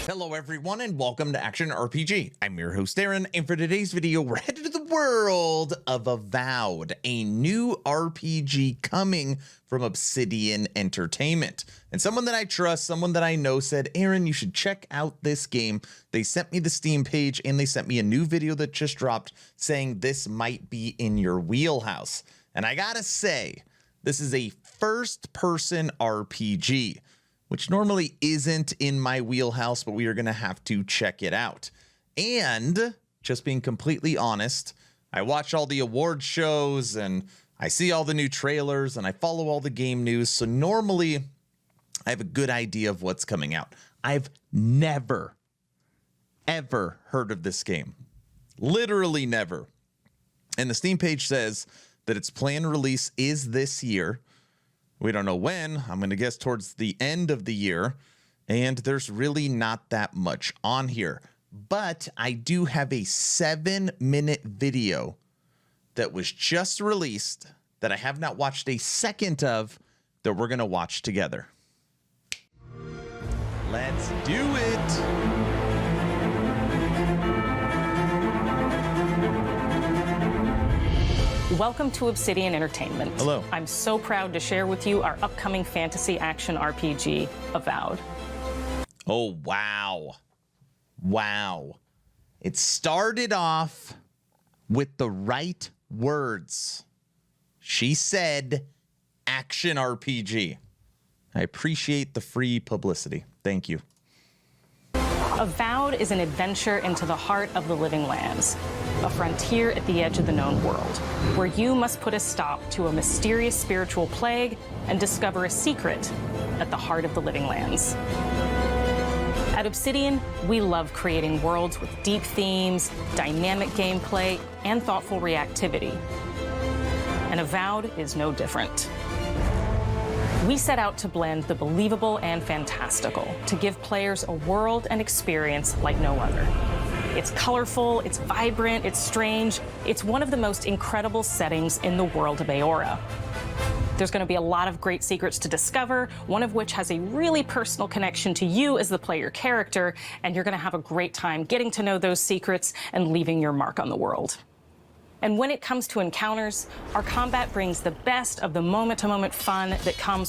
Hello everyone and welcome to Action RPG. I'm your host Aaron, and for today's video we're headed to the world of Avowed, a new RPG coming from Obsidian Entertainment. And someone that I trust, someone that I know said, Aaron, you should check out this game. They sent me the Steam page and they sent me a new video that just dropped saying this might be in your wheelhouse. And I gotta say, this is a first-person RPG, which normally isn't in my wheelhouse, but we are going to have to check it out. And just being completely honest, I watch all the award shows and I see all the new trailers and I follow all the game news. So normally I have a good idea of what's coming out. I've never, ever heard of this game. Literally never. And the Steam page says that its planned release is this year. We don't know when. I'm going to guess towards the end of the year. And there's really not that much on here. But I do have a 7-minute video that was just released that I have not watched a second of that we're going to watch together. Let's do it. Welcome to Obsidian Entertainment. Hello. I'm so proud to share with you our upcoming fantasy action RPG, Avowed. Oh, wow. Wow. It started off with the right words. She said action RPG. I appreciate the free publicity. Thank you. Avowed is an adventure into the heart of the living lands, a frontier at the edge of the known world, where you must put a stop to a mysterious spiritual plague and discover a secret at the heart of the living lands. At Obsidian, we love creating worlds with deep themes, dynamic gameplay, and thoughtful reactivity. And Avowed is no different. We set out to blend the believable and fantastical to give players a world and experience like no other. It's colorful, it's vibrant, it's strange. It's one of the most incredible settings in the world of Eora. There's going to be a lot of great secrets to discover, one of which has a really personal connection to you as the player character, and you're going to have a great time getting to know those secrets and leaving your mark on the world. And when it comes to encounters, our combat brings the best of the moment-to-moment fun that comes.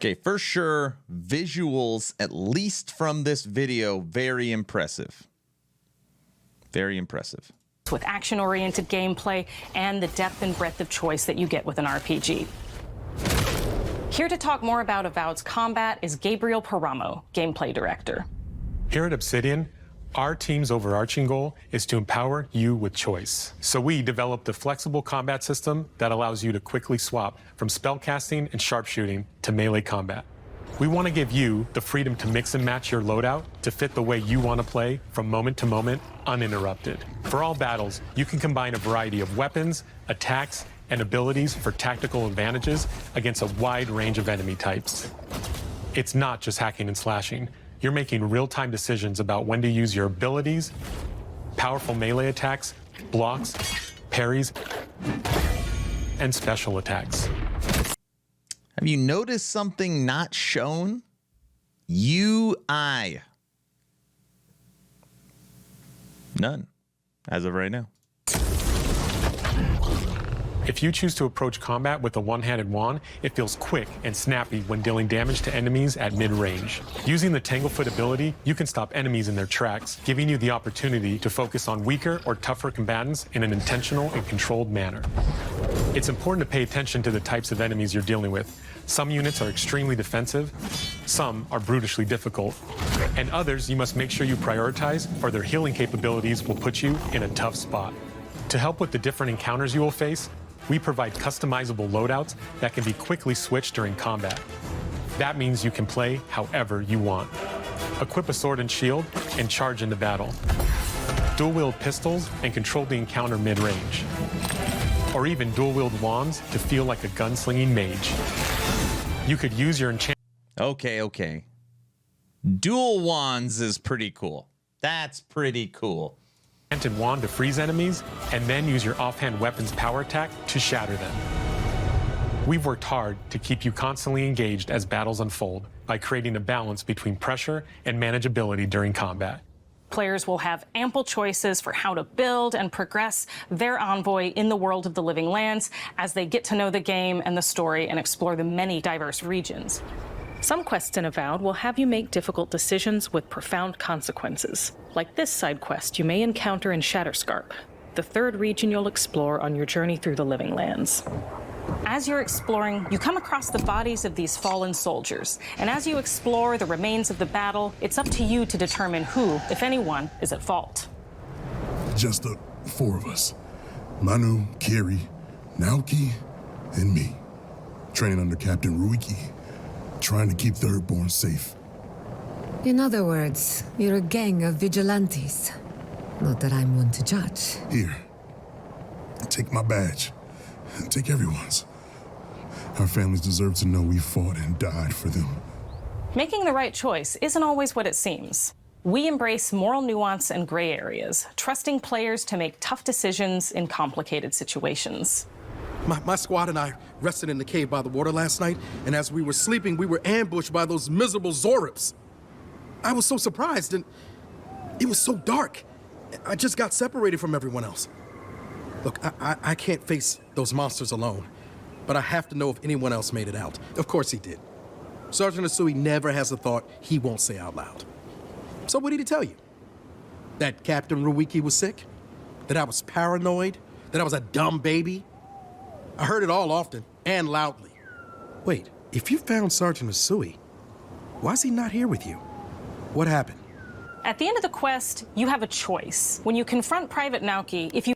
Okay, for sure, visuals, at least from this video, very impressive. Very impressive. With action-oriented gameplay and the depth and breadth of choice that you get with an RPG. Here to talk more about Avowed's combat is Gabriel Paramo, gameplay director. Here at Obsidian, our team's overarching goal is to empower you with choice. So we developed a flexible combat system that allows you to quickly swap from spellcasting and sharpshooting to melee combat. We want to give you the freedom to mix and match your loadout to fit the way you want to play from moment to moment, uninterrupted. For all battles, you can combine a variety of weapons, attacks, and abilities for tactical advantages against a wide range of enemy types. It's not just hacking and slashing. You're making real-time decisions about when to use your abilities, powerful melee attacks, blocks, parries, and special attacks. Have you noticed something not shown? UI. None, as of right now. If you choose to approach combat with a one-handed wand, it feels quick and snappy when dealing damage to enemies at mid-range. Using the Tanglefoot ability, you can stop enemies in their tracks, giving you the opportunity to focus on weaker or tougher combatants in an intentional and controlled manner. It's important to pay attention to the types of enemies you're dealing with. Some units are extremely defensive, some are brutishly difficult, and others you must make sure you prioritize, or their healing capabilities will put you in a tough spot. To help with the different encounters you will face, we provide customizable loadouts that can be quickly switched during combat. That means you can play however you want. Equip a sword and shield and charge into battle. Dual-wield pistols and control the encounter mid-range. Or even dual-wield wands to feel like a gunslinging mage. You could use your enchant. Okay. Dual wands is pretty cool. That's pretty cool. Enchanted wand to freeze enemies, and then use your offhand weapon's power attack to shatter them. We've worked hard to keep you constantly engaged as battles unfold by creating a balance between pressure and manageability during combat. Players will have ample choices for how to build and progress their envoy in the world of the living lands as they get to know the game and the story and explore the many diverse regions. Some quests in Avowed will have you make difficult decisions with profound consequences, like this side quest you may encounter in Shatterscarp, the third region you'll explore on your journey through the living lands. As you're exploring, you come across the bodies of these fallen soldiers, and as you explore the remains of the battle, it's up to you to determine who, if anyone, is at fault. Just the four of us. Manu, Kiri, Naoki, and me. Training under Captain Ruiki, trying to keep Thirdborn safe. In other words, you're a gang of vigilantes. Not that I'm one to judge. Here, take my badge. Take everyone's. Our families deserve to know we fought and died for them. Making the right choice isn't always what it seems. We embrace moral nuance and gray areas, trusting players to make tough decisions in complicated situations. My squad and I rested in the cave by the water last night, and as we were sleeping, we were ambushed by those miserable Zorips. I was so surprised, and it was so dark. I just got separated from everyone else. Look, I can't face those monsters alone, but I have to know if anyone else made it out. Of course he did. Sergeant Asui never has a thought he won't say out loud. So what did he tell you? That Captain Ruiki was sick? That I was paranoid? That I was a dumb baby? I heard it all often and loudly. Wait, if you found Sergeant Asui, why is he not here with you? What happened? At the end of the quest, you have a choice. When you confront Private Naoki, if you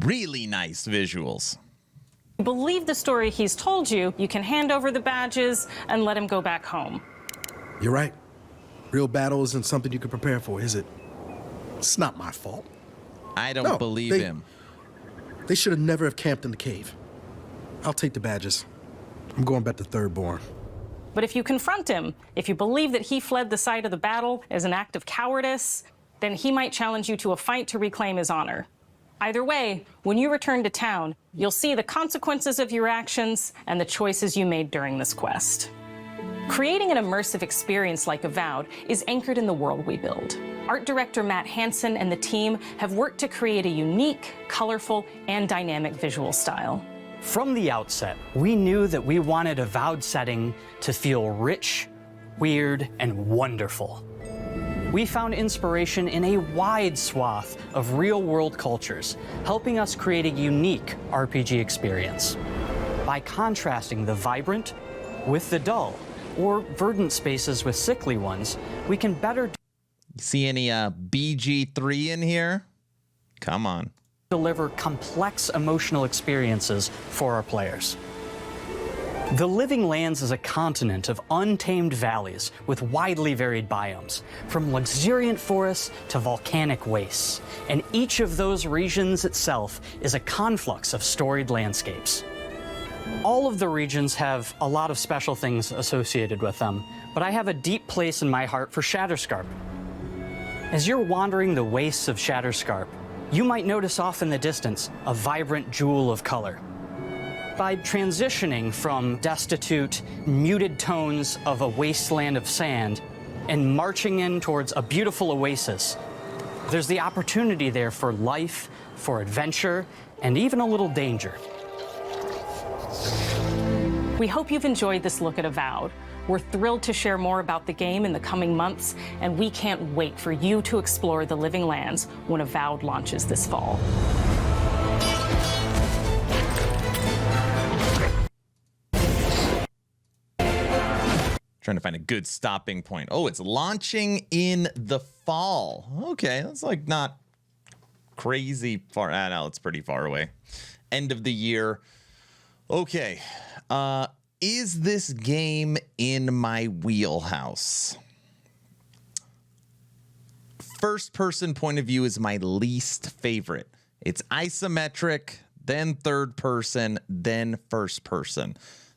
Really nice visuals. believe the story he's told you, you can hand over the badges and let him go back home. You're right. Real battle isn't something you can prepare for, is it? It's not my fault. I don't No, believe him. They should have never have camped in the cave. I'll take the badges. I'm going back to Thirdborn. But if you confront him, if you believe that he fled the site of the battle as an act of cowardice, then he might challenge you to a fight to reclaim his honor. Either way, when you return to town, you'll see the consequences of your actions and the choices you made during this quest. Creating an immersive experience like Avowed is anchored in the world we build. Art director Matt Hansen and the team have worked to create a unique, colorful, and dynamic visual style. From the outset, we knew that we wanted Avowed setting to feel rich, weird, and wonderful. We found inspiration in a wide swath of real-world cultures, helping us create a unique RPG experience. By contrasting the vibrant with the dull, or verdant spaces with sickly ones, we can better See any BG3 in here? Come on. deliver complex emotional experiences for our players. The Living Lands is a continent of untamed valleys with widely varied biomes, from luxuriant forests to volcanic wastes, and each of those regions itself is a conflux of storied landscapes. All of the regions have a lot of special things associated with them, but I have a deep place in my heart for Shatterscarp. As you're wandering the wastes of Shatterscarp, you might notice off in the distance a vibrant jewel of color. By transitioning from destitute, muted tones of a wasteland of sand and marching in towards a beautiful oasis, there's the opportunity there for life, for adventure, and even a little danger. We hope you've enjoyed this look at Avowed. We're thrilled to share more about the game in the coming months, and we can't wait for you to explore the Living Lands when Avowed launches this fall. Trying to find a good stopping point. Oh, it's launching in the fall. Okay, that's like not crazy far. No, it's pretty far away. End of the year. Okay. Is this game in my wheelhouse? First person point of view is my least favorite. It's isometric, then third person, then first person.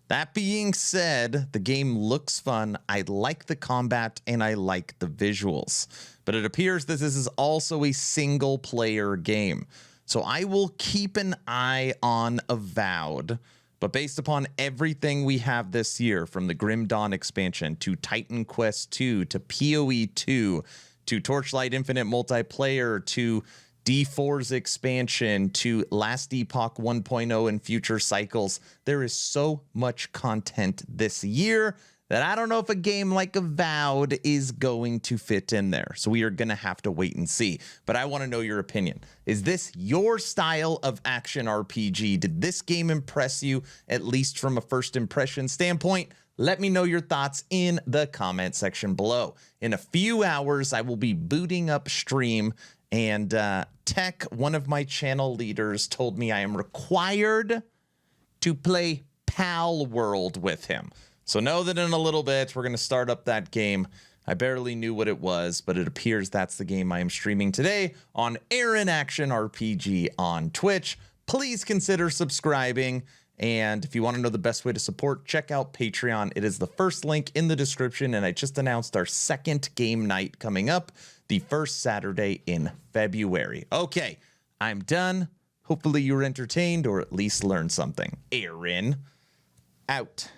That being said, the game looks fun. I like the combat and I like the visuals, but it appears that this is also a single player game. So I will keep an eye on Avowed, But based upon everything we have this year, from the Grim Dawn expansion to Titan Quest 2 to PoE 2 to Torchlight Infinite multiplayer to D4's expansion to Last Epoch 1.0 and future cycles, there is so much content this year that I don't know if a game like Avowed is going to fit in there. So we are going to have to wait and see. But I want to know your opinion. Is this your style of action RPG? Did this game impress you, at least from a first impression standpoint? Let me know your thoughts in the comment section below. In a few hours, I will be booting up stream, and Tech, one of my channel leaders, told me I am required to play Pal World with him. So know that in a little bit, we're going to start up that game. I barely knew what it was, but it appears that's the game I am streaming today on Aedyr Action RPG on Twitch. Please consider subscribing. And if you want to know the best way to support, check out Patreon. It is the first link in the description. And I just announced our second game night coming up, the first Saturday in February. Okay, I'm done. Hopefully you were entertained or at least learned something. Aaron, out.